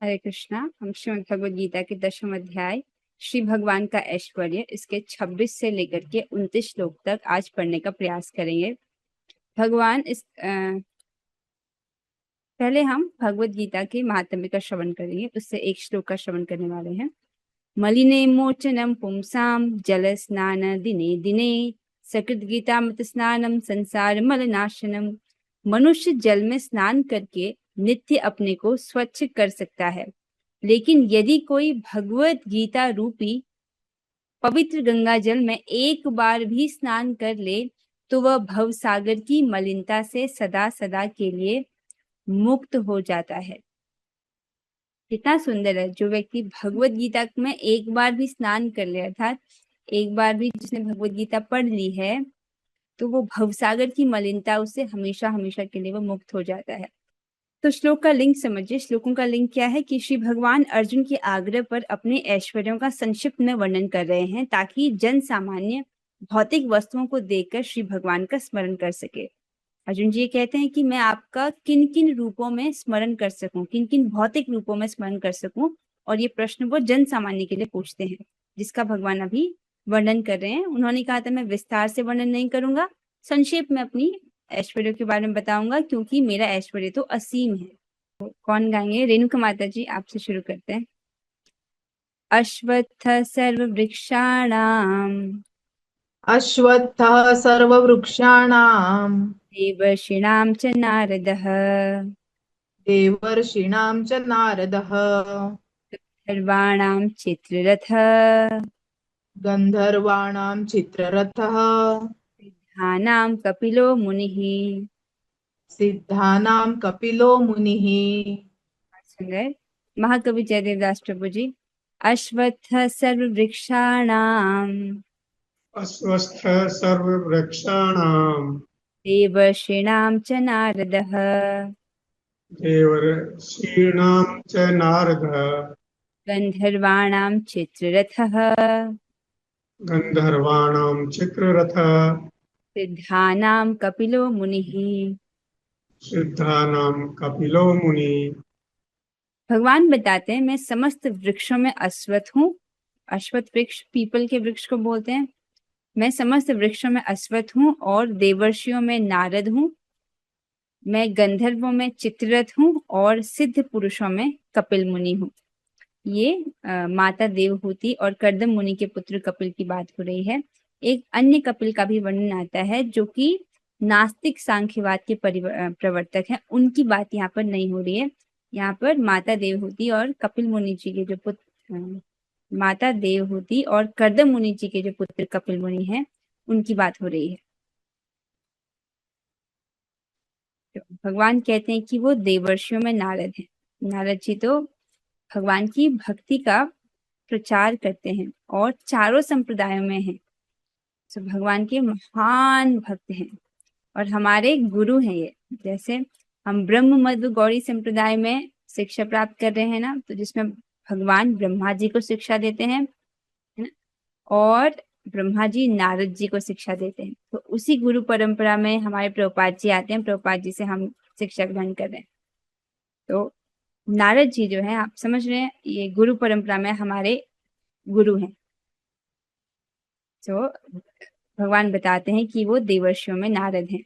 हरे कृष्णा। हम श्रीमद् भगवद गीता के 10वें अध्याय श्री भगवान का ऐश्वर्य इसके 26 से लेकर के 29 श्लोक तक आज पढ़ने का प्रयास करेंगे। भगवान पहले हम भगवद गीता के महात्म्य का श्रवण करेंगे, उससे एक श्लोक का श्रवण करने वाले हैं। मलिने मोचनम पुंसाम जल स्नान दिने दिने सकृत गीता मत स्नानम संसार मलनाशनम। मनुष्य जल में स्नान करके नित्य अपने को स्वच्छ कर सकता है, लेकिन यदि कोई भगवत गीता रूपी पवित्र गंगा जल में एक बार भी स्नान कर ले तो वह भव सागर की मलिनता से सदा सदा के लिए मुक्त हो जाता है। कितना सुंदर है। जो व्यक्ति भगवत गीता में एक बार भी स्नान कर ले, अर्थात एक बार भी जिसने भगवत गीता पढ़ ली है, तो वो भवसागर की मलिनता उससे हमेशा हमेशा के लिए वो मुक्त हो जाता है। तो श्लोक का लिंक समझिए। श्लोकों का लिंक क्या है कि श्री भगवान अर्जुन के आग्रह पर अपने ऐश्वर्यों का संक्षिप्त में वर्णन कर रहे हैं, ताकि जन सामान्य भौतिक वस्तुओं को देखकर श्री भगवान का स्मरण कर सके। अर्जुन जी ये कहते हैं कि मैं आपका किन किन रूपों में स्मरण कर सकूं, किन किन भौतिक रूपों में स्मरण कर सकूं, और ये प्रश्न वो जन सामान्य के लिए पूछते हैं, जिसका भगवान अभी वर्णन कर रहे हैं। उन्होंने कहा था मैं विस्तार से वर्णन नहीं करूंगा, संक्षेप में अपनी ऐश्वर्य के बारे में बताऊंगा, क्योंकि मेरा ऐश्वर्य तो असीम है। तो कौन गाएंगे? रेणुका माता जी, आपसे शुरू करते हैं। अश्वत्थ सर्ववृक्षाणाम अश्वत्थः सर्ववृक्षाणां देवर्षीणां च नारदः देवर्षीणां च नारदः सर्वाणां चित्ररथः गन्धर्वाणां चित्ररथः सिद्धानां कपिलो मुनिः। सिद्धानां कपिलो मुनिः। सुंदर। महाकवि जयदेवदास प्रभु जी। अश्वत्थ सर्ववृक्षाणां अस्वस्थ सर्ववृक्षाणां देवर्षीणां च नारदः देवर्षीणां च नारदः गन्धर्वाणां चित्ररथः गन्धर्वाणां चित्ररथः सिद्धानां कपिलो मुनिः। सिद्धानां कपिलो मुनि। भगवान बताते हैं मैं समस्त वृक्षों में अश्वत्थ हूँ। अश्वत्थ वृक्ष पीपल के वृक्ष को बोलते हैं। मैं समस्त वृक्षों में अश्वत्थ हूँ और देवर्षियों में नारद हूँ। मैं गंधर्वों में चित्ररथ हूँ और सिद्ध पुरुषों में कपिल मुनि हूँ। ये माता देवहूति और कर्दम मुनि के पुत्र कपिल की बात हो रही है। एक अन्य कपिल का भी वर्णन आता है, जो कि नास्तिक सांख्यवाद के प्रवर्तक हैं। उनकी बात यहाँ पर नहीं हो रही है। यहाँ पर माता देवहूति और कपिल मुनि जी के जो पुत्र माता देवहूति और कर्दम मुनि जी के जो पुत्र कपिल मुनि हैं, उनकी बात हो रही है। तो भगवान कहते हैं कि वो देवर्षियों में नारद हैं। नारद जी तो भगवान की भक्ति का प्रचार करते हैं और चारों संप्रदायों में हैं। तो भगवान के महान भक्त हैं और हमारे गुरु हैं ये। जैसे हम ब्रह्म मध्व गौड़ी संप्रदाय में शिक्षा प्राप्त कर रहे हैं ना, तो जिसमें भगवान ब्रह्मा जी को शिक्षा देते हैं, है ना, और ब्रह्मा जी नारद जी को शिक्षा देते हैं। तो उसी गुरु परंपरा में हमारे प्रभुपाद जी आते हैं। प्रभुपाद जी से हम शिक्षा ग्रहण कर रहे हैं। तो नारद जी जो है, आप समझ रहे हैं, ये गुरु परंपरा में हमारे गुरु हैं। तो भगवान बताते हैं कि वो देवर्षियों में नारद हैं।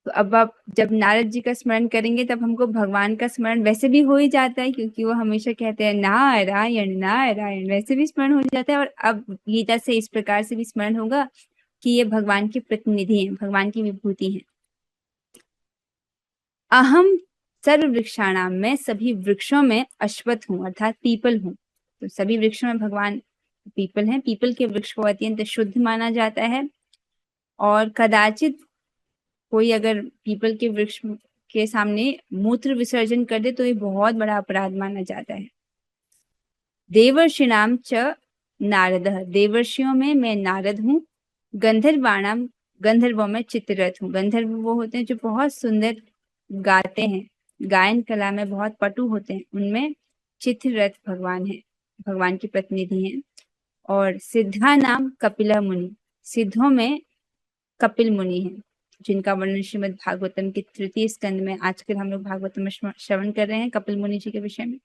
तो अब आप जब नारद जी का स्मरण करेंगे तब हमको भगवान का स्मरण वैसे भी हो ही जाता है, क्योंकि वो हमेशा कहते हैं नारायण नारायण, वैसे भी स्मरण हो जाता है। और अब गीता से इस प्रकार से भी स्मरण होगा कि ये भगवान के प्रतिनिधि हैं, भगवान की विभूति हैं। अहम सर्व वृक्षाणाम, मैं सभी वृक्षों में अश्वत्थ हूँ, अर्थात पीपल हूँ। तो सभी वृक्षों में भगवान पीपल हैं। पीपल के वृक्ष को अत्यंत शुद्ध माना जाता है, और कदाचित कोई अगर पीपल के वृक्ष के सामने मूत्र विसर्जन कर दे तो ये बहुत बड़ा अपराध माना जाता है। देवर्षिणाम च नारदः, देवर्षियों में मैं नारद हूँ। गंधर्वाणाम, गंधर्वों में चित्ररथ हूँ। गंधर्व वो होते हैं जो बहुत सुंदर गाते हैं, गायन कला में बहुत पटु होते हैं, उनमें चित्ररथ भगवान है, भगवान के प्रतिनिधि हैं। और सिद्धा नाम कपिला मुनि, सिद्धों में कपिल मुनि हैं। जिनका वर्णन श्रीमद् भागवतम के 3 स्कंद में आजकल हम लोग भागवतम में श्रवण कर रहे हैं कपिल मुनि जी के विषय में।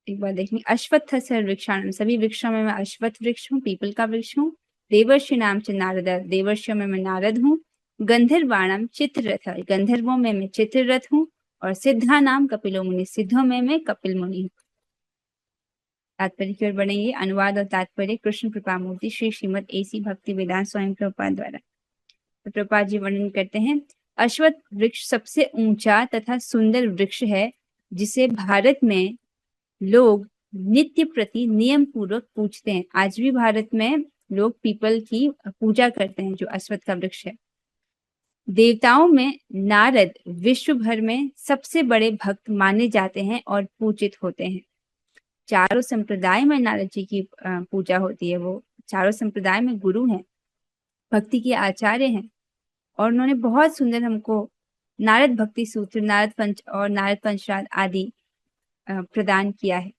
एक बार देखेंगे, अश्वत्थ सर्ववृक्षाणाम, सभी वृक्षों में मैं अश्वत्थ वृक्ष हूँ, पीपल का वृक्ष हूँ। देवर्षि नाम च नारद, देवर्षियों में मैं नारद हूँ। गंधर्वाणाम चित्ररथ, गंधर्वों में मैं चित्ररथ हूँ। और सिद्धा नाम कपिलो मुनि, सिद्धों में मैं कपिल मुनि हूँ। तात्पर्य की ओर बढ़ेंगे। अनुवाद और तात्पर्य कृष्ण कृपा मूर्ति श्री श्रीमद एसी भक्ति वेदांत स्वामी प्रभुपाद द्वारा। तो प्रभुपाद जी वर्णन करते हैं, अश्वत्थ वृक्ष सबसे ऊंचा तथा सुंदर वृक्ष है, जिसे भारत में लोग नित्य प्रति नियम पूर्वक पूजते हैं। आज भी भारत में लोग पीपल की पूजा करते हैं, जो अश्वत्थ का वृक्ष है। देवताओं में नारद विश्व भर में सबसे बड़े भक्त माने जाते हैं और पूजित होते हैं। चारों संप्रदाय में नारद जी की पूजा होती है। वो चारों संप्रदाय में गुरु हैं, भक्ति के आचार्य हैं, और उन्होंने बहुत सुंदर हमको नारद भक्ति सूत्र, नारद पंच और नारद पंचराद आदि प्रदान किया है।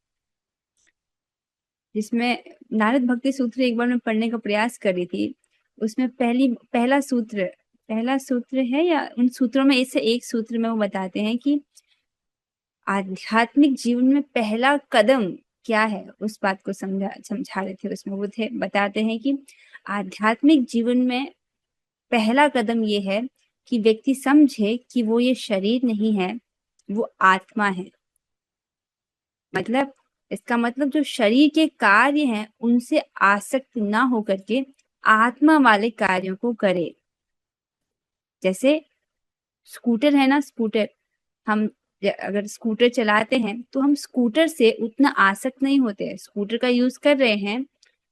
जिसमें नारद भक्ति सूत्र एक बार मैं पढ़ने का प्रयास कर रही थी, उसमें पहला सूत्र है, या उन सूत्रों में इससे एक सूत्र में वो बताते हैं कि आध्यात्मिक जीवन में पहला कदम क्या है, उस बात को समझा रहे थे। उसमें वो बताते हैं कि आध्यात्मिक जीवन में पहला कदम ये है कि व्यक्ति समझे कि वो ये शरीर नहीं है, वो आत्मा है। मतलब इसका मतलब जो शरीर के कार्य हैं उनसे आसक्त ना होकर के आत्मा वाले कार्यों को करे। जैसे स्कूटर है ना, स्कूटर, हम अगर स्कूटर चलाते हैं तो हम स्कूटर से उतना आसक्त नहीं होते हैं। स्कूटर का यूज कर रहे हैं,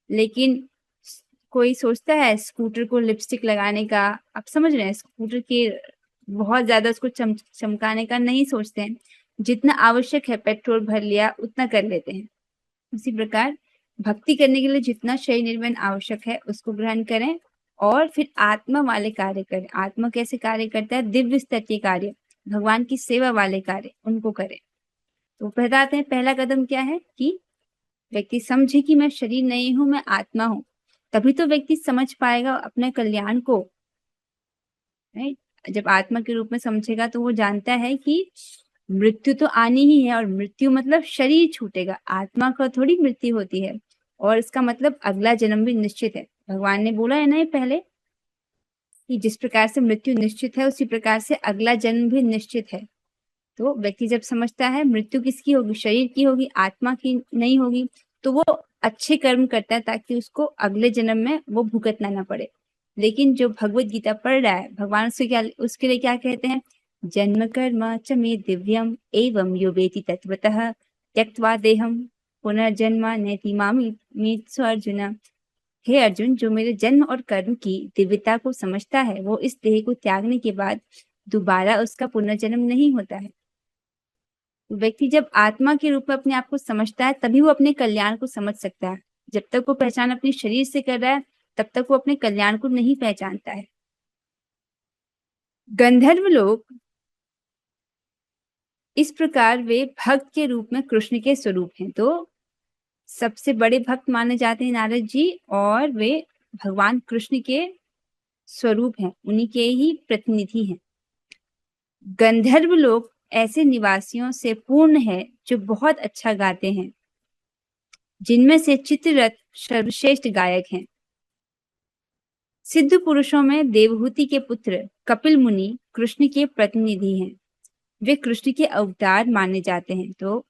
लेकिन कोई सोचता है स्कूटर को लिपस्टिक लगाने का, आप समझ रहे हैं, स्कूटर के बहुत ज्यादा उसको चमकाने का नहीं सोचते हैं। जितना आवश्यक है पेट्रोल भर लिया उतना कर लेते हैं। उसी प्रकार भक्ति करने के लिए जितना शरीर निर्माण आवश्यक है उसको ग्रहण करें और फिर आत्मा वाले कार्य करें। आत्मा कैसे कार्य करता है? दिव्य स्तर के कार्य, भगवान की सेवा वाले कार्य, उनको करें। तो बताते हैं पहला कदम क्या है कि व्यक्ति समझे कि मैं शरीर नहीं हूं, मैं आत्मा हूं। तभी तो व्यक्ति समझ पाएगा अपने कल्याण को। जब आत्मा के रूप में समझेगा तो वो जानता है कि मृत्यु तो आनी ही है, और मृत्यु मतलब शरीर छूटेगा, आत्मा का थोड़ी मृत्यु होती है। और इसका मतलब अगला जन्म भी निश्चित है। भगवान ने बोला है ना पहले कि जिस प्रकार से मृत्यु निश्चित है उसी प्रकार से अगला जन्म भी निश्चित है। तो व्यक्ति जब समझता है मृत्यु किसकी होगी, शरीर की होगी, आत्मा की नहीं होगी, तो वो अच्छे कर्म करता है ताकि उसको अगले जन्म में वो भुगतना ना पड़े। लेकिन जो भगवत गीता पढ़ रहा है, भगवान उसके लिए क्या कहते हैं? जन्म कर्म च मे दिव्यम एवं यो वेति तत्वतः त्यक्त्वा देहम पुनर्जन्म नैति मामी अर्जुन। हे अर्जुन, जो मेरे जन्म और कर्म की दिव्यता को समझता है वो इस देह को त्यागने के बाद दोबारा उसका पुनर्जन्म नहीं होता है। व्यक्ति जब आत्मा के रूप में अपने आप को समझता है तभी वो अपने कल्याण को समझ सकता है। जब तक वो पहचान अपने शरीर से कर रहा है तब तक वो अपने कल्याण को नहीं पहचानता है। गंधर्व लोग इस प्रकार वे भक्त के रूप में कृष्ण के स्वरूप हैं। तो सबसे बड़े भक्त माने जाते हैं नारद जी, और वे भगवान कृष्ण के स्वरूप हैं, उन्हीं के ही प्रतिनिधि हैं। गंधर्व लोग ऐसे निवासियों से पूर्ण है जो बहुत अच्छा गाते हैं, जिनमें से चित्ररथ सर्वश्रेष्ठ गायक हैं। सिद्ध पुरुषों में देवहूति के पुत्र कपिल मुनि कृष्ण के प्रतिनिधि हैं। वे कृष्ण के अवतार माने जाते हैं। तो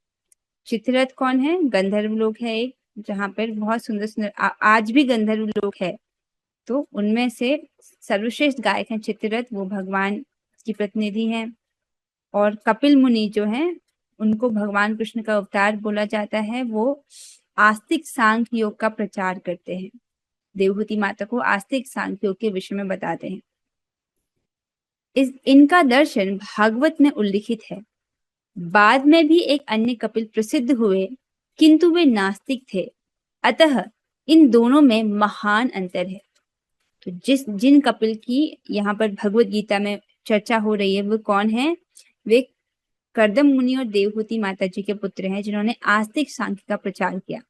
चित्ररथ कौन है? गंधर्व लोग है एक, जहाँ पर बहुत सुंदर सुंदर आज भी गंधर्व लोग है। तो उनमें से सर्वश्रेष्ठ गायक हैं चित्ररथ, वो भगवान की प्रतिनिधि हैं। और कपिल मुनि जो हैं उनको भगवान कृष्ण का अवतार बोला जाता है। वो आस्तिक सांख्य योग का प्रचार करते हैं। देवहूति माता को आस्तिक सांख्य योग के विषय में बताते हैं। इनका दर्शन भागवत में उल्लिखित है। बाद में भी एक अन्य कपिल प्रसिद्ध हुए, किंतु वे नास्तिक थे। अतः इन दोनों में महान अंतर है। तो जिन कपिल की यहाँ पर भगवत गीता में चर्चा हो रही है वो कौन है? वे कर्दम मुनि और देवहूति माता जी के पुत्र हैं, जिन्होंने आस्तिक सांख्य का प्रचार किया।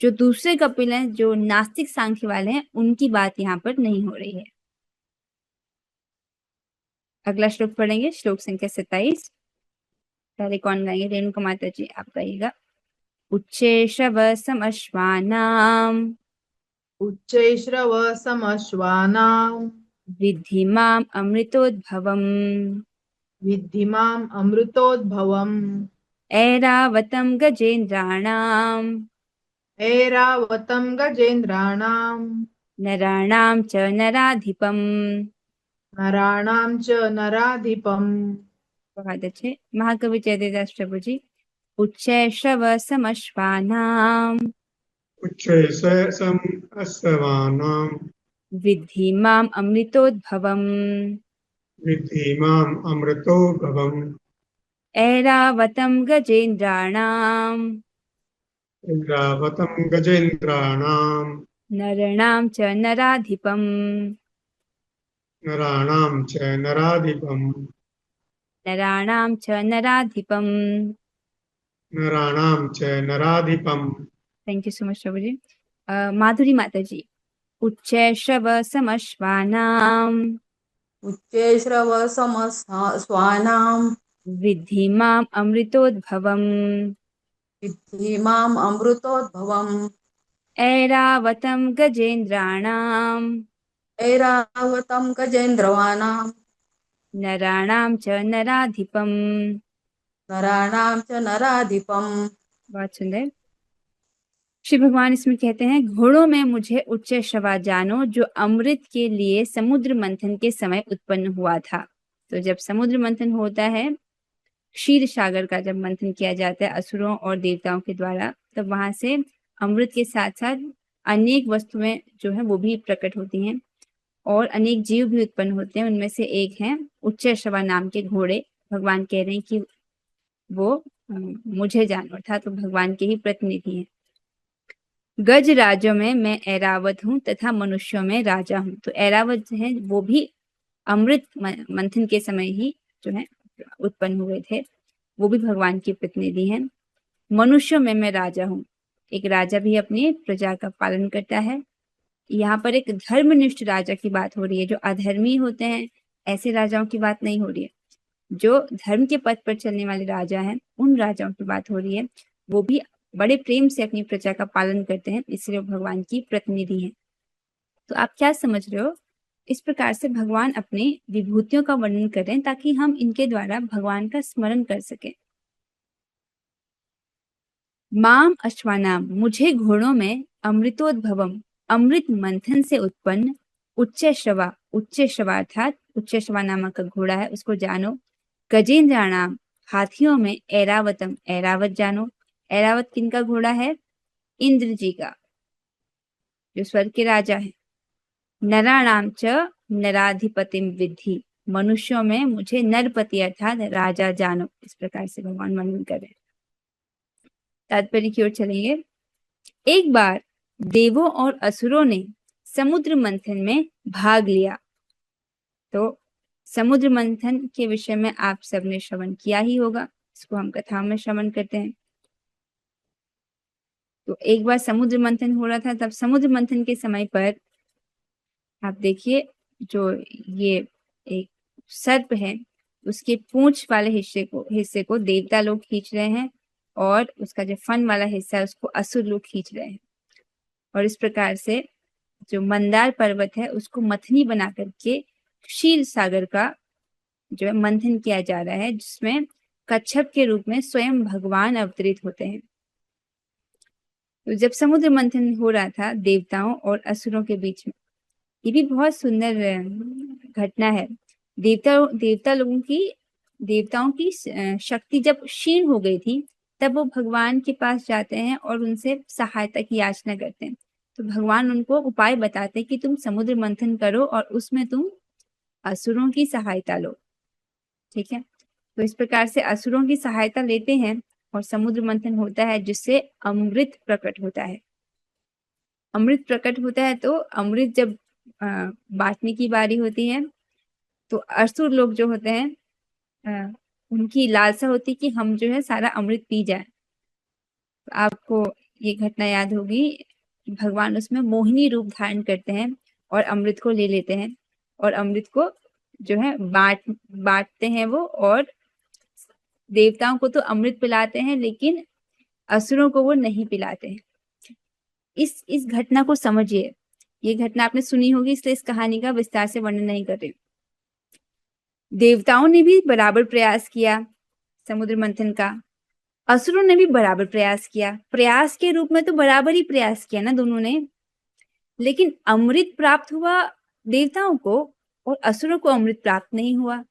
जो दूसरे कपिल हैं, जो नास्तिक सांख्य वाले हैं, उनकी बात यहाँ पर नहीं हो रही है। अगला श्लोक पढ़ेंगे, श्लोक संख्या 27। पहले कौन गाएंगे? रेणुका माता जी, आप गाइएगा। उच्चैश्रवसमश्वानाम् उच्चैश्रवसमश्वानां विद्धि माम् अमृतोद्भवम् विद्धि माम् अमृतोद्भवम् ऐरावतं गजेन्द्राणाम् ऐरावतं गजेन्द्राणां नराणां च नराधिपम्। नराणां च नराधिपम्। बहुत अच्छे। महाकवि जयदेवदास प्रभु जी। उच्चैश्रवसमश्वानाम् उच्चैः अश्वानां विद्धि माम् अमृतोद्भवम् विद्धि माम् अमृतोद्भवम् ऐरावतं गजेन्द्राणाम् ऐरावतं गजेन्द्राणां नराणां च नराधिपम्। नराणां च नराधिपम् नराणां च नराधिपम्। नराणां च नराधिपम्। थैंक यू सो मच प्रभु जी। माधुरी माता जी। उच्चैश्रवसमश्वानाम् उच्चैश्रवसमस्वानां विद्धि माम् अमृतोद्भवम् विद्धि माम् अमृतोद्भवम् ऐरावतं गजेन्द्राणाम् ऐरावतं गजेन्द्रवाणां नराणां च नराधिपम्। नराणां च नराधिपम्। बहुत सुंदर। श्री भगवान इसमें कहते हैं, घोड़ों में मुझे उच्च श्रवा जानो, जो अमृत के लिए समुद्र मंथन के समय उत्पन्न हुआ था। तो जब समुद्र मंथन होता है, क्षीर सागर का जब मंथन किया जाता है असुरों और देवताओं के द्वारा, तब वहां से अमृत के साथ साथ अनेक वस्तुएं जो है वो भी प्रकट होती हैं और अनेक जीव भी उत्पन्न होते हैं। उनमें से एक है उच्च श्रवा नाम के घोड़े। भगवान कह रहे हैं कि वो मुझे जानो, अर्थात तो भगवान के ही प्रतिनिधि हैं। गज राजों में मैं ऐरावत हूँ तथा मनुष्यों में राजा हूँ। तो ऐरावत जो है वो भी अमृत मंथन के समय ही जो है उत्पन्न हुए थे, वो भी भगवान की प्रतिनिधि हैं। मनुष्यों में मैं राजा हूँ। एक राजा भी अपनी प्रजा का पालन करता है। यहाँ पर एक धर्मनिष्ठ राजा की बात हो रही है। जो अधर्मी होते हैं ऐसे राजाओं की बात नहीं हो रही है। जो धर्म के पथ पर चलने वाले राजा हैं, उन राजाओं की बात हो रही है। वो भी बड़े प्रेम से अपनी प्रजा का पालन करते हैं, इसलिए भगवान की प्रतिनिधि हैं। तो आप क्या समझ रहे हो? इस प्रकार से भगवान अपनी विभूतियों का वर्णन करें ताकि हम इनके द्वारा भगवान का स्मरण कर सकें। माम अश्वानाम, मुझे घोड़ों में, अमृतोद्भवम, अमृत मंथन से उत्पन्न, उच्च श्रवा अर्थात उच्च श्रवा नामक का घोड़ा है उसको जानो। गजेन्द्राणाम, हाथियों में, ऐरावतम, ऐरावत जानो। ऐरावत किनका घोड़ा है? इंद्र जी का, जो स्वर्ग के राजा है। नराणाम च नराधिपतिम विद्धि, मनुष्यों में मुझे नरपति अर्थात राजा जानो। इस प्रकार से भगवान वर्णन कर रहे हैं। तात्पर्य की ओर चलेंगे। एक बार देवों और असुरों ने समुद्र मंथन में भाग लिया। तो समुद्र मंथन के विषय में आप सबने श्रवण किया ही होगा, इसको हम कथा में श्रवण करते हैं। तो एक बार समुद्र मंथन हो रहा था, तब समुद्र मंथन के समय पर आप देखिए, जो ये एक सर्प है उसके पूंछ वाले हिस्से को देवता लोग खींच रहे हैं और उसका जो फन वाला हिस्सा है उसको असुर लोग खींच रहे हैं। और इस प्रकार से जो मंदार पर्वत है उसको मथनी बना करके क्षीर सागर का जो है मंथन किया जा रहा है, जिसमें कच्छप के रूप में स्वयं भगवान अवतरित होते हैं। तो जब समुद्र मंथन हो रहा था देवताओं और असुरों के बीच में, ये भी बहुत सुंदर घटना है। देवताओं की शक्ति जब क्षीण हो गई थी, तब वो भगवान के पास जाते हैं और उनसे सहायता की याचना करते हैं। तो भगवान उनको उपाय बताते हैं कि तुम समुद्र मंथन करो और उसमें तुम असुरों की सहायता लो। ठीक है, तो इस प्रकार से असुरों की सहायता लेते हैं और समुद्र मंथन होता है, जिससे अमृत प्रकट होता है। अमृत प्रकट होता है तो अमृत जब बांटने की बारी होती है तो असुर लोग जो होते हैं उनकी लालसा होती है कि हम जो है सारा अमृत पी जाए। तो आपको ये घटना याद होगी। भगवान उसमें मोहिनी रूप धारण करते हैं और अमृत को ले लेते हैं और अमृत को जो है बांटते हैं वो, और देवताओं को तो अमृत पिलाते हैं लेकिन असुरों को वो नहीं पिलाते हैं। इस घटना को समझिए। ये घटना आपने सुनी होगी, इसलिए इस कहानी का विस्तार से वर्णन नहीं कर रही। देवताओं ने भी बराबर प्रयास किया समुद्र मंथन का, असुरों ने भी बराबर प्रयास किया। प्रयास के रूप में तो बराबर ही प्रयास किया ना दोनों ने, लेकिन अमृत प्राप्त हुआ देवताओं को और असुरों को अमृत प्राप्त नहीं हुआ।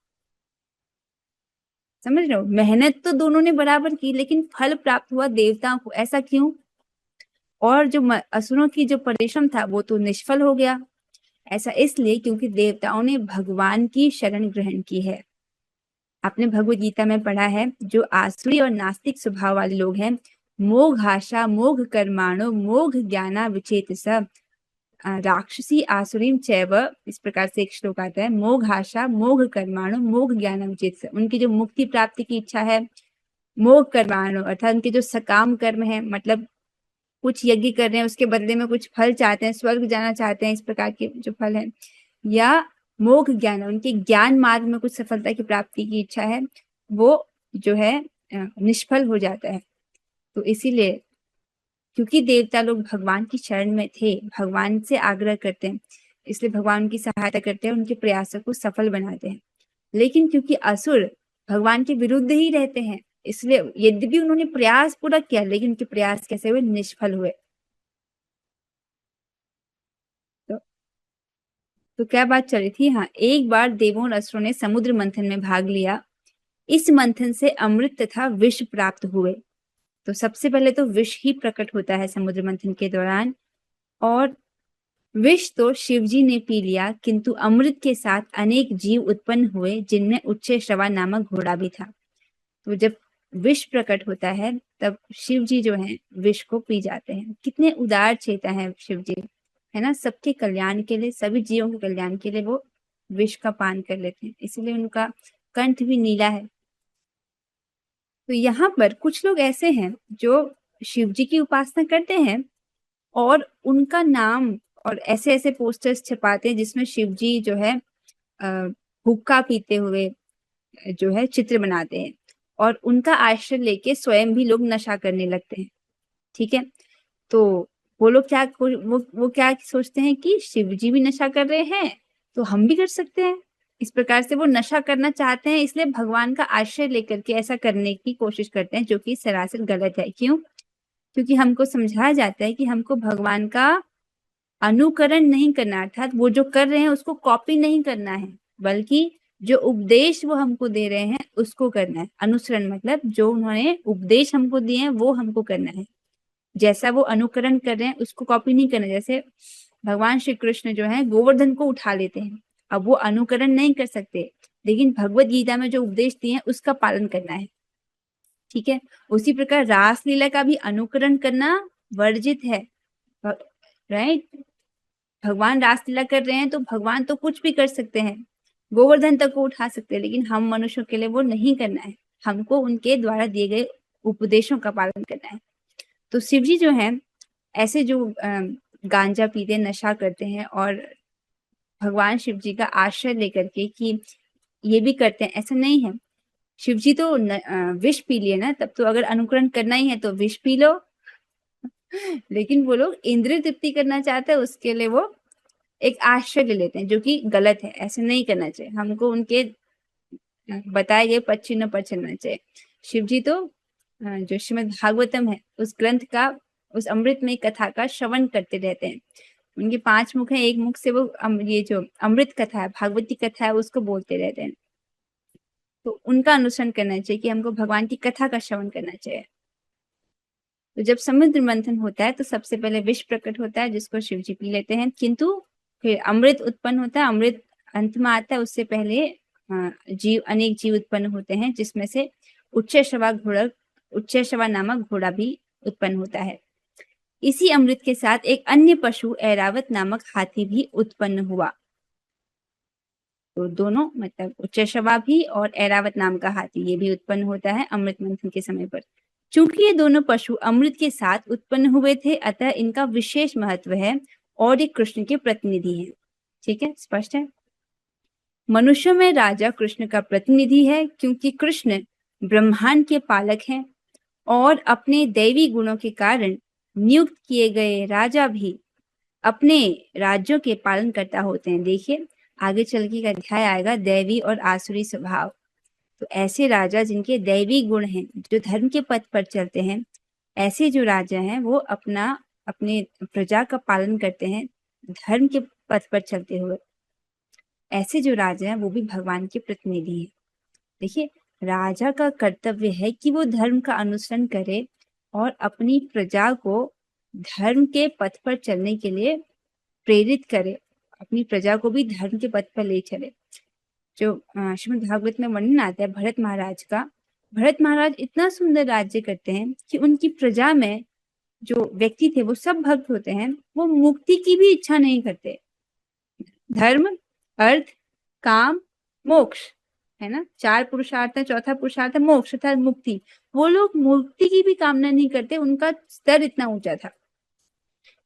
समझ रहे हो, मेहनत तो दोनों ने बराबर की लेकिन फल प्राप्त हुआ देवताओं को। ऐसा क्यों? और जो असुरों की जो परिश्रम था वो तो निष्फल हो गया। ऐसा इसलिए क्योंकि देवताओं ने भगवान की शरण ग्रहण की है। आपने भगवद गीता में पढ़ा है, जो आसुरी और नास्तिक स्वभाव वाले लोग हैं, मोघ आशा मोघ कर्माणो मोघ ज्ञाना विचेतसा राक्षसी आसुरीम चैव, इस प्रकार से एक श्लोक आता है। मोघ आशा मोघ कर्माणो मोघ ज्ञाना विचेतसा, उनकी जो मुक्ति प्राप्ति की इच्छा है, मोघ कर्माणो अर्थात उनके जो सकाम कर्म है, मतलब कुछ यज्ञ कर रहे हैं उसके बदले में कुछ फल चाहते हैं, स्वर्ग जाना चाहते हैं, इस प्रकार के जो फल है, या मोघ ज्ञान, उनके ज्ञान मार्ग में कुछ सफलता की प्राप्ति की इच्छा है, वो जो है निष्फल हो जाता है। तो इसीलिए क्योंकि देवता लोग भगवान की शरण में थे, भगवान से आग्रह करते हैं, इसलिए भगवान उनकी सहायता करते हैं, उनके प्रयासों को सफल बनाते हैं। लेकिन क्योंकि असुर भगवान के विरुद्ध ही रहते हैं, इसलिए यद्यपि उन्होंने प्रयास पूरा किया लेकिन उनके प्रयास कैसे हुए? निष्फल हुए। तो क्या बात चल रही थी? हाँ, एक बार देवों और असुरों ने समुद्र मंथन में भाग लिया। इस मंथन से अमृत तथा विष प्राप्त हुए। तो सबसे पहले तो विष ही प्रकट होता है समुद्र मंथन के दौरान, और विष तो शिवजी ने पी लिया, किंतु अमृत के साथ अनेक जीव उत्पन्न हुए जिनमें उच्चैःश्रवा नामक घोड़ा भी था। तो जब विष प्रकट होता है तब शिव जी जो है विष को पी जाते हैं। कितने उदार चेता है शिव जी, है ना, सबके कल्याण के लिए, सभी जीवों के कल्याण के लिए वो विष का पान कर लेते हैं, इसीलिए उनका कंठ भी नीला है। तो यहाँ पर कुछ लोग ऐसे हैं जो शिव जी की उपासना करते हैं और उनका नाम और ऐसे ऐसे पोस्टर्स छपाते हैं जिसमें शिव जी जो है हुक्का पीते हुए जो है चित्र बनाते हैं, और उनका आश्रय लेके स्वयं भी लोग नशा करने लगते हैं। ठीक है, तो वो लोग वो क्या सोचते हैं कि शिव जी भी नशा कर रहे हैं तो हम भी कर सकते हैं। इस प्रकार से वो नशा करना चाहते हैं, इसलिए भगवान का आश्रय लेकर के ऐसा करने की कोशिश करते हैं, जो कि सरासर गलत है। क्यों? क्योंकि हमको समझाया जाता है कि हमको भगवान का अनुकरण नहीं करना, अर्थात वो जो कर रहे हैं उसको कॉपी नहीं करना है, बल्कि जो उपदेश वो हमको दे रहे हैं उसको करना है। अनुसरण मतलब जो उन्होंने उपदेश हमको दिए हैं वो हमको करना है, जैसा वो अनुकरण कर रहे हैं उसको कॉपी नहीं करना। जैसे भगवान श्री कृष्ण जो है गोवर्धन को उठा लेते हैं, अब वो अनुकरण नहीं कर सकते, लेकिन भगवत गीता में जो उपदेश दिए हैं उसका पालन करना है। ठीक है, उसी प्रकार रासलीला का भी अनुकरण करना वर्जित है। राइट, भगवान रासलीला कर रहे हैं तो भगवान तो कुछ भी कर सकते हैं, गोवर्धन तक को उठा सकते हैं, लेकिन हम मनुष्यों के लिए वो नहीं करना है। हमको उनके द्वारा दिए गए उपदेशों का पालन करना है। तो शिव जी जो है ऐसे जो गांजा पीते, नशा करते हैं और भगवान शिव जी का आश्रय लेकर के कि ये भी करते हैं, ऐसा नहीं है। शिव जी तो विष पी लिए ना, तब तो अगर अनुकरण करना ही है तो विष पी लो। लेकिन वो लोग इंद्रिय तृप्ति करना चाहते हैं, उसके लिए वो एक आश्रय ले लेते हैं, जो कि गलत है। ऐसे नहीं करना चाहिए, हमको उनके बताए गए पद चिन्ह पर चलना चाहिए। शिव जी तो जो श्रीमद् भागवतम है उस ग्रंथ का, उस अमृतमय कथा का श्रवण करते रहते हैं। उनके 5 मुख है, एक मुख से वो ये जो अमृत कथा है, भागवती कथा है, उसको बोलते रहते हैं। तो उनका अनुसरण करना चाहिए कि हमको भगवान की कथा का श्रवण करना चाहिए। तो जब समुद्र मंथन होता है तो सबसे पहले विष प्रकट होता है जिसको शिव जी पी लेते हैं, किंतु फिर अमृत उत्पन्न होता है। अमृत अंत में आता है, उससे पहले अनेक जीव उत्पन्न होते हैं, जिसमें से उच्चैःश्रवा नामक घोड़ा भी उत्पन्न होता है। इसी अमृत के साथ एक अन्य पशु ऐरावत नामक हाथी भी उत्पन्न हुआ। तो दोनों मतलब उच्चैःश्रवा भी और ऐरावत नाम का हाथी, ये भी उत्पन्न होता है अमृत मंथन के समय पर। चूंकि ये दोनों पशु अमृत के साथ उत्पन्न हुए थे, अतः इनका विशेष महत्व है और ये कृष्ण के प्रतिनिधि हैं। ठीक है, स्पष्ट है। मनुष्यों में राजा कृष्ण का प्रतिनिधि है, क्योंकि कृष्ण ब्रह्मांड के पालक हैं और अपने दैवी गुणों के कारण नियुक्त किए गए राजा भी अपने राज्यों के पालन करता होते हैं। देखिए आगे चल के एक अध्याय आएगा, दैवी और आसुरी स्वभाव। तो ऐसे राजा जिनके दैवी गुण हैं, जो धर्म के पथ पर चलते हैं, ऐसे जो राजा हैं वो अपने प्रजा का पालन करते हैं धर्म के पथ पर चलते हुए। ऐसे जो राजा हैं वो भी भगवान के प्रतिनिधि हैं। देखिए राजा का कर्तव्य है कि वो धर्म का अनुसरण करे और अपनी प्रजा को धर्म के पथ पर चलने के लिए प्रेरित करे, अपनी प्रजा को भी धर्म के पथ पर ले चले। जो श्रीमद् भागवत में वर्णन आता है भरत महाराज का, भरत महाराज इतना सुंदर राज्य करते हैं कि उनकी प्रजा में जो व्यक्ति थे वो सब भक्त होते हैं, वो मुक्ति की भी इच्छा नहीं करते। धर्म, अर्थ, काम, मोक्ष है ना, 4 पुरुषार्थ है, चौथा पुरुषार्थ है मोक्ष अर्थात मुक्ति। वो लोग मुक्ति की भी कामना नहीं करते, उनका स्तर इतना ऊंचा था।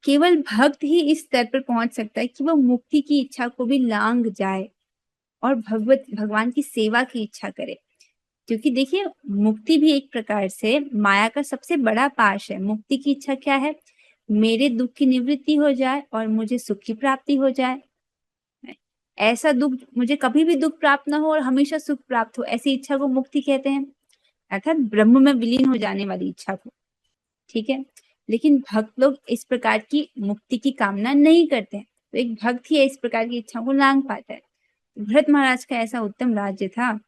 केवल भक्त ही इस स्तर पर पहुंच सकता है कि वह मुक्ति की इच्छा को भी लांघ जाए और भगवान की सेवा की इच्छा करे। क्योंकि देखिए मुक्ति भी एक प्रकार से माया का सबसे बड़ा पाश है। मुक्ति की इच्छा क्या है? मेरे दुख की निवृत्ति हो जाए और मुझे सुख की प्राप्ति हो जाए। ऐसा दुख, मुझे कभी भी दुख प्राप्त ना हो और हमेशा सुख प्राप्त हो, ऐसी इच्छा को मुक्ति कहते हैं, अर्थात ब्रह्म में विलीन हो जाने वाली इच्छा को। ठीक है, लेकिन भक्त लोग इस प्रकार की मुक्ति की कामना नहीं करते हैं, तो एक भक्त ही इस प्रकार की इच्छा को लांघ पाता है। भरत महाराज का ऐसा उत्तम राज्य था,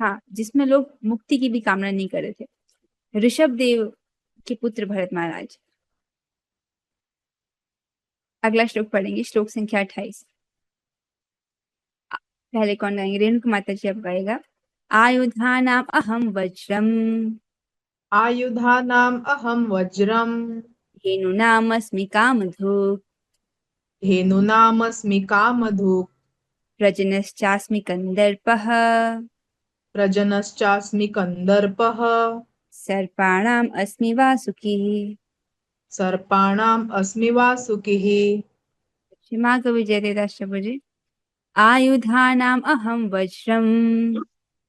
हाँ, जिसमें लोग मुक्ति की भी कामना नहीं कर रहे थे। ऋषभ देव के पुत्र भरत महाराज। अगला श्लोक पढ़ेंगे, श्लोक संख्या 28। पहले कौन गाएंगे? रेणुका माता जी अब गाएगा। आयुधानाम अहम वज्रम, आयुधानाम अहम वज्रम, धेनूनामस्मि कामधुक्, धेनूनामस्मि कामधुक्, प्रजनश्चास्मि कंदर्पः, प्रजनश्चास्मि कंदर्पः, सर्पाणाम अस्मि वासुकिः। सर्पाणाम अस्मि वासुकिः। क्षमा कवि जयदेवदास प्रभु जी। आयुधानाम अहम वज्रम,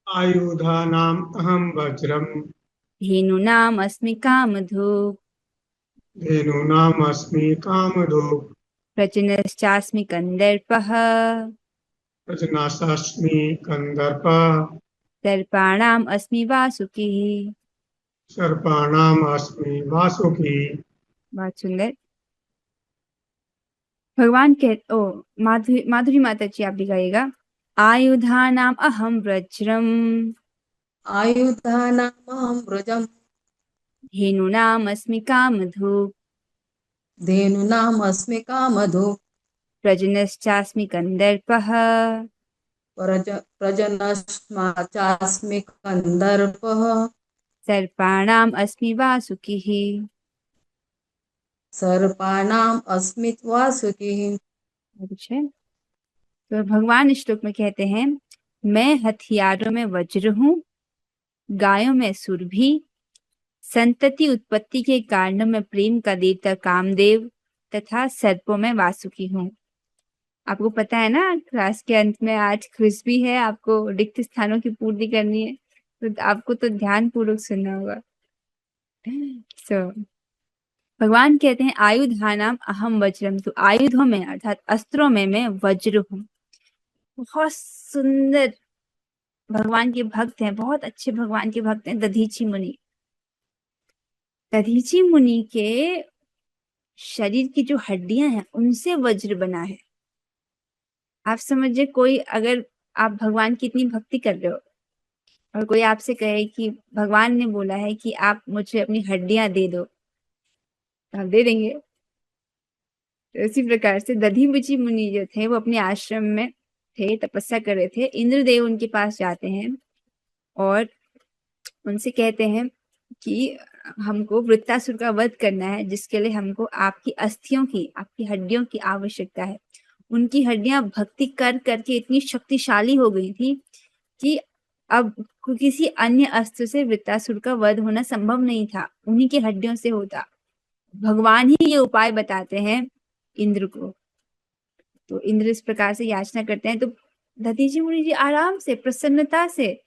आयुधानाम अहम वज्रम, धेनूनाम अस्मि कामधुक्, धेनूनाम अस्मि कामधुक्, प्रजनश्चास्मि कंदर्पः, प्रजनसास्मि कंदर्पः, सर्पाणाम अस्मि वासुकिः। सर्पाणाम अस्मि वासुकी। बहुत सुंदर। भगवान कह माधुरी माता जी आप भी गाइएगा। आयुधानाम अहम वज्रम, आयुधानामहं व्रजम्, धेनूनाम अस्मि कामधुक्, धेनूनामस्मि कामधुक्, प्रजनश्चास्मि कंदर्पः, प्रजनश्चास्मि कंदर्पः, सर्पाणाम अस्मि वासुकिः। सर्पाणाम् अस्मि वासुकिः। अच्छा, तो भगवान इस श्लोक में कहते हैं, मैं हथियारों में वज्र हूँ, गायों में सुरभि, संतति उत्पत्ति के कारणों में प्रेम का देवता कामदेव तथा सर्पों में वासुकी हूँ। आपको पता है ना, क्लास के अंत में आज क्विज भी है, आपको रिक्त स्थानों की पूर्ति करनी है, तो आपको तो ध्यान पूर्वक सुनना होगा। भगवान कहते हैं आयुधानाम अहम वज्रम, तो आयुधों में अर्थात अस्त्रों में मैं वज्र हूँ। बहुत सुंदर भगवान के भक्त हैं, बहुत अच्छे भगवान के भक्त हैं दधीची मुनि। दधीची मुनि के शरीर की जो हड्डियां हैं उनसे वज्र बना है। आप समझिए, कोई अगर आप भगवान की इतनी भक्ति कर रहे हो और कोई आपसे कहे कि भगवान ने बोला है कि आप मुझे अपनी हड्डियां दे दो, तो आप दे देंगे? तो इसी प्रकार से दधीची मुनि जो थे वो अपने आश्रम में थे, तपस्या कर रहे थे। इंद्रदेव उनके पास जाते हैं और उनसे कहते हैं कि हमको वृत्तासुर का वध करना है, जिसके लिए हमको आपकी अस्थियों की, आपकी हड्डियों की आवश्यकता है। उनकी हड्डियां भक्ति कर करके इतनी शक्तिशाली हो गई थी कि अब किसी अन्य अस्त्र से वृत्तासुर का वध होना संभव नहीं था, उन्हीं की हड्डियों से होता। भगवान ही ये उपाय बताते हैं इंद्र को। तो इंद्र इस प्रकार से याचना करते हैं, तो दधीचि मुनि जी आराम से प्रसन्नता से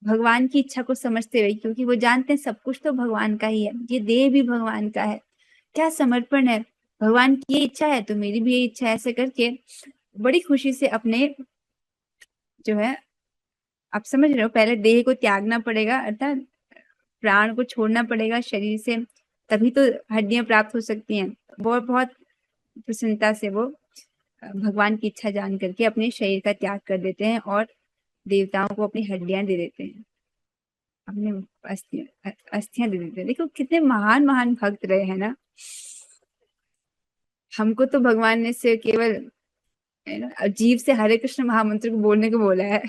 भगवान की इच्छा को समझते हुए, क्योंकि वो जानते हैं सब कुछ तो भगवान का ही है, ये देह भी भगवान का है, क्या समर्पण है, भगवान की ये इच्छा है तो मेरी भी ये इच्छा है, ऐसे करके बड़ी खुशी से अपने जो है, आप समझ रहे हो, पहले देह को त्यागना पड़ेगा, अर्थात प्राण को छोड़ना पड़ेगा शरीर से, तभी तो हड्डियां प्राप्त हो सकती हैं। वो बहुत प्रसन्नता से वो भगवान की इच्छा जान करके अपने शरीर का त्याग कर देते हैं और देवताओं को अपनी हड्डियां दे देते हैं, अपने अस्थियां दे देते हैं। देखो कितने महान महान भक्त रहे हैं ना। हमको तो भगवान ने से केवल है ना जीव से हरे कृष्ण महामंत्र को बोलने को बोला है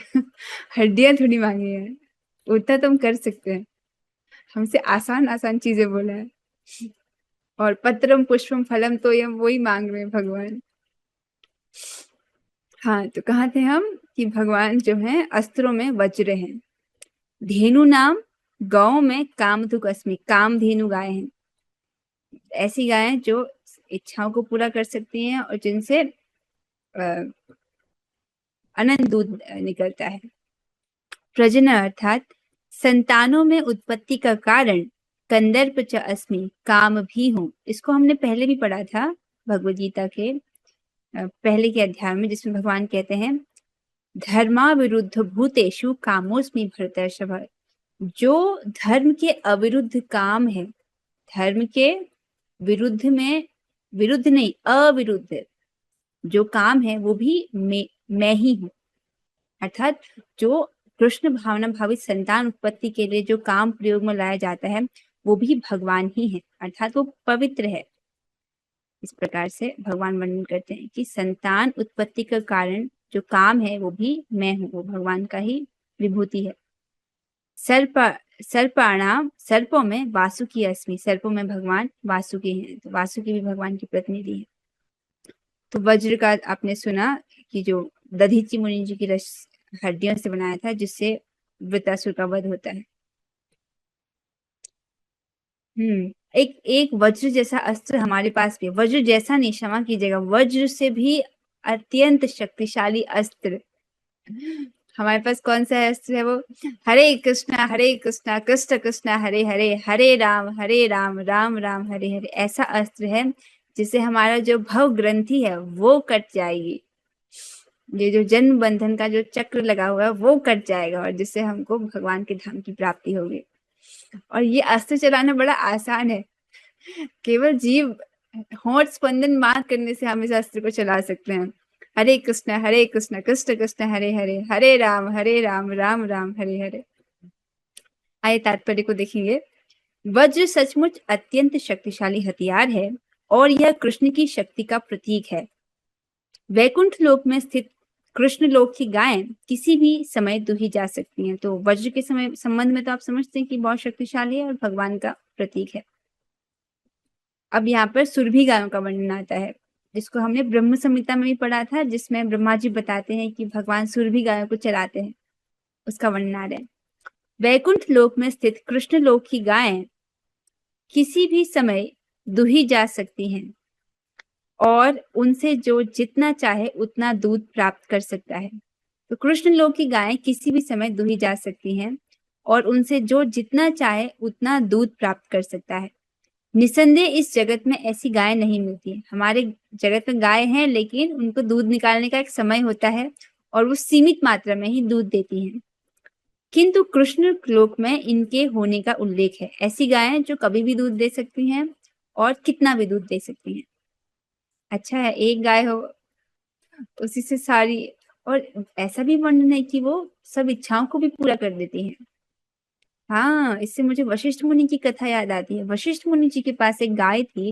हड्डियां थोड़ी मांगी है, उतना तो हम कर सकते हैं, हमसे आसान आसान चीजें बोला है। और पत्रम पुष्पम फलम तो ये वही मांग रहे हैं भगवान। हाँ, तो कहाँ थे हम कि भगवान जो है अस्त्रों में वज्र हैं। धेनु नाम गौ में कामधुक अस्मि, कामधेनु गाय हैं, ऐसी गायें जो इच्छाओं को पूरा कर सकती हैं और जिनसे अनंत दूध निकलता है। प्रजनन अर्थात संतानों में उत्पत्ति का कारण कंदर्प च अस्मि, काम भी हूँ। इसको हमने पहले भी पढ़ा था भगवद गीता के पहले के अध्याय में, जिसमें भगवान कहते हैं धर्मा विरुद्ध भूतेषु कामोस्मि भरतर्षभ। जो धर्म के अविरुद्ध काम है, धर्म के विरुद्ध में, विरुद्ध नहीं अविरुद्ध जो काम है वो भी मैं ही हूँ। अर्थात जो कृष्ण भावना भावित संतान उत्पत्ति के लिए जो काम प्रयोग में लाया जाता है वो भी भगवान ही है, अर्थात वो पवित्र है। इस प्रकार से भगवान वर्णन करते हैं कि संतान उत्पत्ति का कारण जो काम है वो भी मैं हूँ, वो भगवान का ही विभूति है। सर्पाणाम, सर्पों में वासुकी अस्मि, सर्पों में भगवान वासुकी हैं, तो वासुकी भी भगवान की प्रतिनिधि है। तो वज्र का आपने सुना कि जो दधीचि मुनि जी की हड्डियों से बनाया था, जिससे वृत्तासुर का वध होता है। एक वज्र जैसा अस्त्र हमारे पास भी, वज्र जैसा नहीं, क्षमा कीजिएगा, वज्र से भी अत्यंत शक्तिशाली अस्त्र हमारे पास कौन सा अस्त्र है? वो हरे कृष्णा कृष्ण कृष्ण हरे हरे, हरे राम राम राम हरे हरे। ऐसा अस्त्र है जिससे हमारा जो भव ग्रंथि है वो कट जाएगी, ये जो जन्म बंधन का जो चक्र लगा हुआ है वो कट जाएगा, और जिससे हमको भगवान के धाम की प्राप्ति होगी। और ये अस्त्र चलाना बड़ा आसान है, केवल जीव होंठ स्पंदन मार करने से हम इस अस्त्र को चला सकते हैं। हरे कृष्ण कृष्ण कृष्ण हरे हरे, हरे राम राम राम हरे हरे। आइए तात्पर्य को देखेंगे। वज्र सचमुच अत्यंत शक्तिशाली हथियार है और यह कृष्ण की शक्ति का प्रतीक है। वैकुंठ लोक में स्थित कृष्ण लोक की गायें किसी भी समय दुही जा सकती हैं। तो वज्र के समय संबंध में तो आप समझते हैं कि बहुत शक्तिशाली है और भगवान का प्रतीक है। अब यहाँ पर सुरभि गायों का वर्णन आता है, जिसको हमने ब्रह्म संहिता में भी पढ़ा था, जिसमें ब्रह्मा जी बताते हैं कि भगवान सुरभि गायों को चराते हैं, उसका वर्णन आ रहा है। वैकुंठ लोक में स्थित कृष्ण लोक की गायें किसी भी समय दुही जा सकती हैं और उनसे जो जितना चाहे उतना दूध प्राप्त कर सकता है। तो कृष्ण लोक की गायें किसी भी समय दुही जा सकती हैं और उनसे जो जितना चाहे उतना दूध प्राप्त कर सकता है। निसंदेह इस जगत में ऐसी गाय नहीं मिलती। हमारे जगत में गाय हैं, लेकिन उनको दूध निकालने का एक समय होता है और वो सीमित मात्रा में ही दूध देती हैं। किंतु कृष्ण लोक में इनके होने का उल्लेख है। ऐसी गायें जो कभी भी दूध दे सकती हैं और कितना भी दूध दे सकती हैं। अच्छा है, एक गाय हो उसी से सारी, और ऐसा भी वर्णन है कि वो सब इच्छाओं को भी पूरा कर देती हैं। हाँ, इससे मुझे वशिष्ठ मुनि की कथा याद आती है। वशिष्ठ मुनि जी के पास एक गाय थी,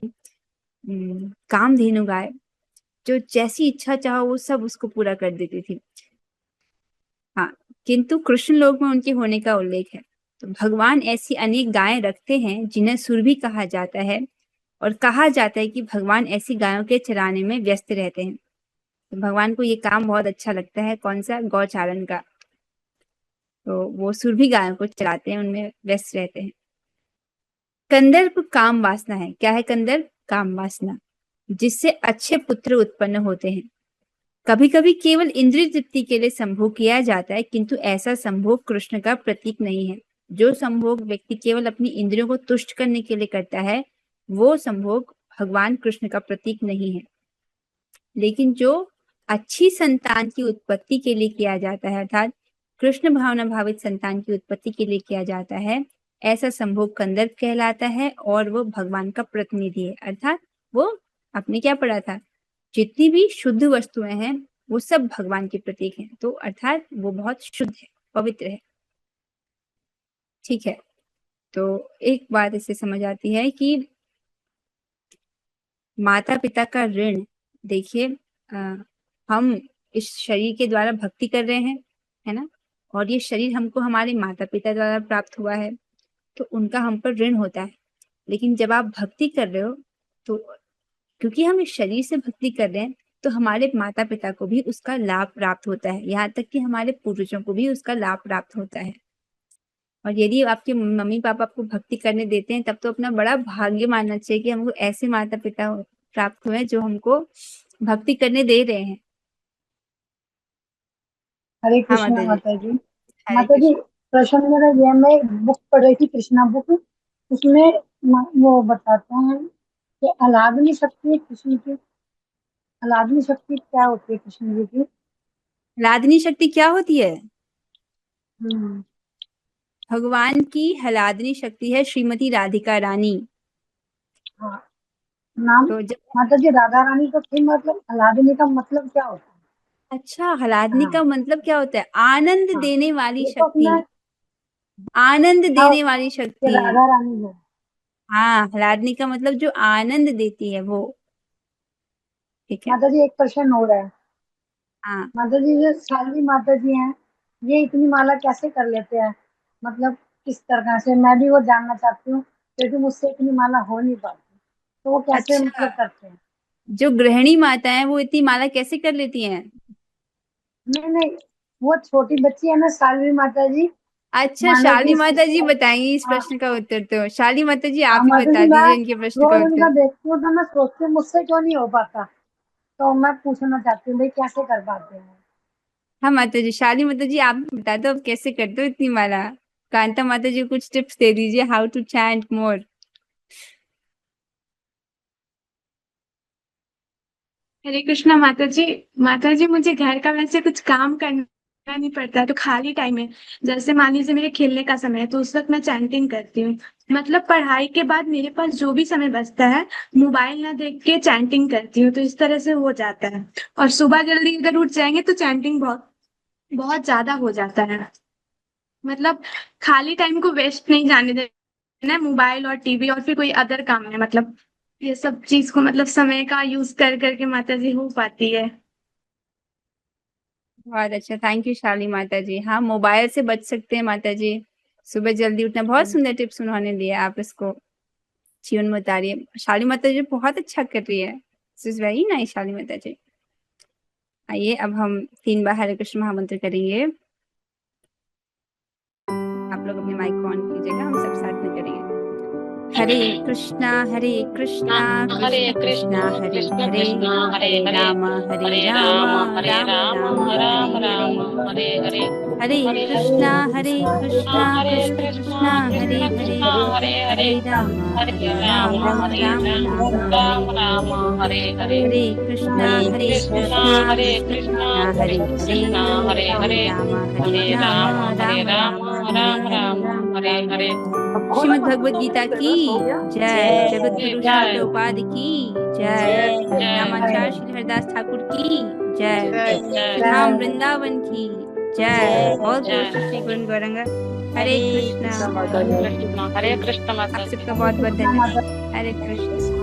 कामधेनु गाय, जो जैसी इच्छा चाहो वो सब उसको पूरा कर देती थी। हाँ, किंतु कृष्ण लोक में उनके होने का उल्लेख है। तो भगवान ऐसी अनेक गायें रखते हैं जिन्हें सुरभि कहा जाता है, और कहा जाता है कि भगवान ऐसी गायों के चराने में व्यस्त रहते हैं। तो भगवान को ये काम बहुत अच्छा लगता है, कौन सा? गौचारण का। तो वो सुरभि गायों को चराते हैं, उनमें व्यस्त रहते हैं। कंदर्प काम वासना है। क्या है कंदर्प? काम वासना, जिससे अच्छे पुत्र उत्पन्न होते हैं। कभी कभी केवल इंद्रिय तृप्ति के लिए संभोग किया जाता है, किंतु ऐसा संभोग कृष्ण का प्रतीक नहीं है। जो संभोग व्यक्ति केवल अपनी इंद्रियों को तुष्ट करने के लिए करता है, वो संभोग भगवान कृष्ण का प्रतीक नहीं है। लेकिन जो अच्छी संतान की उत्पत्ति के लिए किया जाता है, अर्थात कृष्ण भावना भावित संतान की उत्पत्ति के लिए किया जाता है, ऐसा संभोग कंदर्प कहलाता है और वो भगवान का प्रतिनिधि है। अर्थात वो, आपने क्या पढ़ा था, जितनी भी शुद्ध वस्तुएं हैं वो सब भगवान के प्रतीक हैं, तो अर्थात वो बहुत शुद्ध है, पवित्र है। ठीक है, तो एक बात इससे समझ आती है कि माता पिता का ऋण, देखिए हम इस शरीर के द्वारा भक्ति कर रहे हैं, है ना, और ये शरीर हमको हमारे माता पिता द्वारा प्राप्त हुआ है, तो उनका हम पर ऋण होता है। लेकिन जब आप भक्ति कर रहे हो, तो क्योंकि हम इस शरीर से भक्ति कर रहे हैं, तो हमारे माता पिता को भी उसका लाभ प्राप्त होता है, यहाँ तक कि हमारे पूर्वजों को भी उसका लाभ प्राप्त होता है। और यदि आपके मम्मी पापा आपको भक्ति करने देते हैं, तब तो अपना बड़ा भाग्य मानना चाहिए कि हमको ऐसे माता पिता प्राप्त हुए जो हमको भक्ति करने दे रहे हैं। हरे हाँ कृष्णा माता जी, माता जी। हरे माता जी, कृष्ण। प्रश्न मेरा ये, मैं एक बुक पढ़ रही थी, कृष्णा बुक, उसमें वो बताते हैं कि आह्लादनी शक्ति कृष्ण की, आह्लादनी शक्ति क्या होती है कृष्ण जी की? हलादनी शक्ति क्या होती है? हम्म, भगवान की हलादनी शक्ति है श्रीमती राधिका रानी। हाँ, नाम तो जब, माता जी राधा रानी तो थी, मतलब आह्लादनी का मतलब क्या होता है? अच्छा, हलादनी हाँ, का मतलब क्या होता है? आनंद हाँ, देने वाली ये तो अपना शक्ति, आनंद क्या देने होता है वाली कि शक्ति। राधा रानी है। हाँ, हलादनी का मतलब जो आनंद देती है वो। ठीक है। माता जी एक प्रश्न हो रहा है, हाँ, माता जी जो सालवी माता जी हैं, ये इतनी माला कैसे कर लेते हैं, मतलब किस तरह से? मैं भी वो जानना चाहती हूँ, क्योंकि मुझसे इतनी माला हो नहीं पाती, तो वो कैसे अच्छा, मतलब करते हैं? जो गृहिणी माता है वो इतनी माला कैसे कर लेती हैं? नहीं नहीं, वो छोटी बच्ची है ना सालवी माता जी, अच्छा, मानो शाली कि माता जी बताएंगी इस हाँ, प्रश्न का उत्तर। तो शाली माता जी हाँ आप ही माता बता जी, मैं दीजिए इनके प्रश्न का रोज उनका उत्तर। देखती हूँ तो मैं सोचती हूँ मुझसे क्यों नहीं हो पाता, तो मैं पूछना चाहती हूँ भाई कैसे कर पाते हैं? हाँ माता जी, शाली माता जी आप बता दो आप कैसे करते हो इतनी माला। कांता माता जी को कुछ टिप्स दे दीजिए, हाउ टू चैंट मोर। हरे कृष्णा माता जी। माता जी, मुझे घर का वैसे कुछ काम करना नहीं पड़ता, तो खाली टाइम में, जैसे मान लीजिए मेरे खेलने का समय है, तो उस वक्त मैं चैंटिंग करती हूँ। मतलब पढ़ाई के बाद मेरे पास जो भी समय बचता है, मोबाइल ना देख के चैंटिंग करती हूँ, तो इस तरह से हो जाता है। और सुबह जल्दी अगर उठ जाएंगे तो चैंटिंग बहुत बहुत ज्यादा हो जाता है। मतलब खाली टाइम को वेस्ट नहीं जाने देना है, मोबाइल और टीवी और फिर कोई अदर काम में, मतलब ये सब चीज को, मतलब समय का यूज कर करके माता जी हो पाती है। बहुत अच्छा, थैंक यू शाली माता जी। हाँ, मोबाइल से बच सकते हैं माता जी, सुबह जल्दी उठना। बहुत सुंदर टिप्स उन्होंने दिए, आप इसको जीवन में उतारिए। शाली माता जी बहुत अच्छा कर रही है, दिस इज वेरी नाइस शाली माता जी। आइए अब हम 3 बार हरे कृष्ण महामंत्र करेंगे। आप लोग अपने माइक को ऑन कीजिएगा, हम सब साथ में करेंगे। हरे कृष्णा कृष्ण कृष्ण कृष्णा हरे हरे, हरे राम राम राम हरे हरे। हरे कृष्णा कृष्ण कृष्णा हरे हरे, हरे राम राम राम हरे हरे। हरे कृष्णा कृष्ण कृष्णा हरे हरे, हरे राम राम हरे हरे। श्रीमद् भगवद गीता की जय, जगत गुरु श्री प्रभुपाद की जय, रामाचार्य श्री हरिदास ठाकुर की जय, श्री धाम वृंदावन की जय, और श्री गुरु गौरंग। हरे कृष्णा। हरे कृष्ण माता आप जी। सबका बहुत बहुत धन्यवाद। हरे कृष्ण।